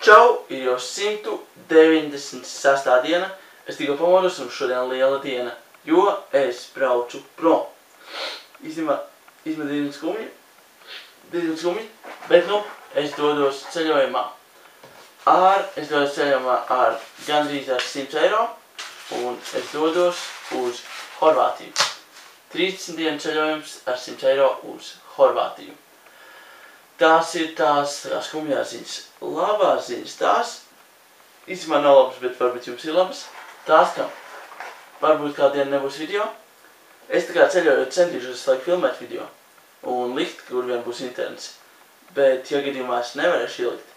Čau, ir jau 196. diena. Es tikko pamodos un šodien liela diena, jo es braucu prom. Īstenībā diezgan skumji, bet nu, es dodos ceļojumā ar gandrīz ar 100 eiro, un es dodos uz Horvātiju. 30 dienu ceļojums ar 100 eiro uz Horvātiju. Tās ir tās skumjās ziņas. Labās ziņas tās, īstenībā nav labas, bet varbūt jums ir labas. Tās, ka varbūt kādu dienu nebūs video. Es tā kā ceļojot centīšos laiku filmēt video un likt, kur vien būs internets. Bet, ja gadījumā es nevarēšu ielikt,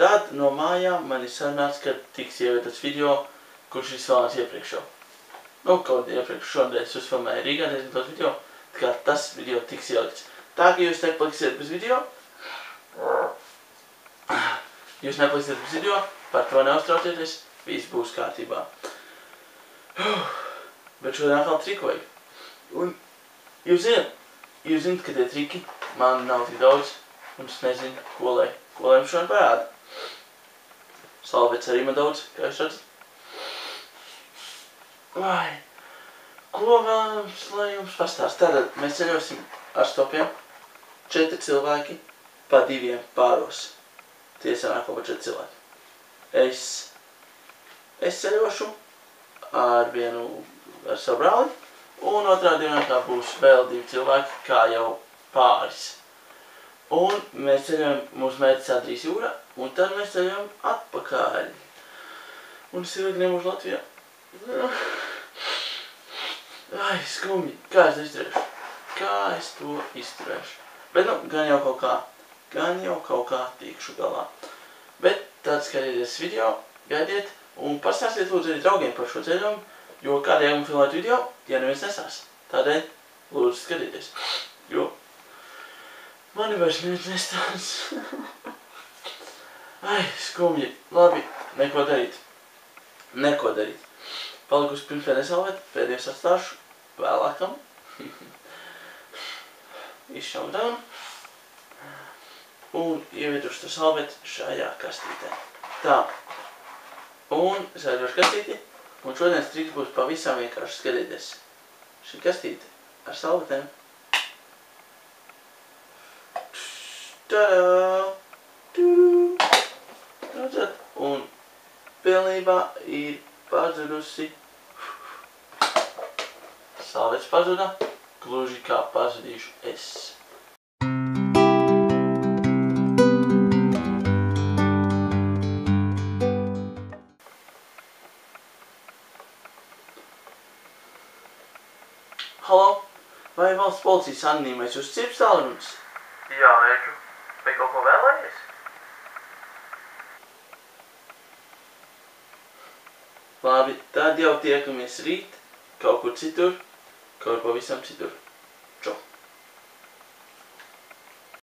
tad no mājām man ir sarunāts, ka tiks ievietots video, kurš ir filmēts iepriekš jau. Nu, kaut iepriekš šodien es uzfilmēju Rīgā diezgan daudz video, tā kā tas video tiks ielikts. Tā, ka jūs nepaliksiet bez video, par to neuztraucieties, viss būs kārtībā. Bet šodien atkal triku vajag. Un jūs zināt, ka tie triki man nav tik daudz, un es nezinu, ko lai jums šodien parāda. Salvets arī man daudz, kā jūs redzat. Vai, ko vēlams, lai jums pastāst? Tātad mēs ceļosim ar stopiem, 4 cilvēki pa 2 pāros. Tie sanāk kopā 4 cilvēki. Es ceļošu ar savu brāli, un otrā dienā būs vēl 2 cilvēki, kā jau pāris. Un mēs ceļojam, mūsu mērķis Adrijas jūra, un tad mēs ceļojam atpakaļ. Un es ilgi nebūšu Latvijā. Ai, skumji. Kā es to izturēšu? Bet nu, gan jau kaut kā tikšu galā. Bet tad skatieties video, gaidiet, un pastāstiet lūdzu arī draugiem par šo ceļojumu, jo kādējām filmēt video, ja neviens nesās. Tādēļ lūdzu skatieties, jo mani vairs neviens nestāds. Ai, skumji. Labi, neko darīt. Palikusi pirms pēdējā salvete, pēdējos atstāšu vēlākam. Izšauju daunu. Un ievietošu to salveti šajā kastītē. Tā. Un es aizdošu kastīti. Un šodienas triks būs pavisam vienkārši. Skatieties. Šī kastīte ar salvetēm. Tadā! Redzat? Un pilnībā ir pazudusi. Salvets pazuda, gluži kā pazudīšu es. Halo? Vai valsts policijas anonīmais uz cirps tālrunis? Jā, Edžu. Vai kaut ko vēlējies? Labi, tad jau tiekamies rīt, kaut kur citur, kaut kur pavisam citur. Čau!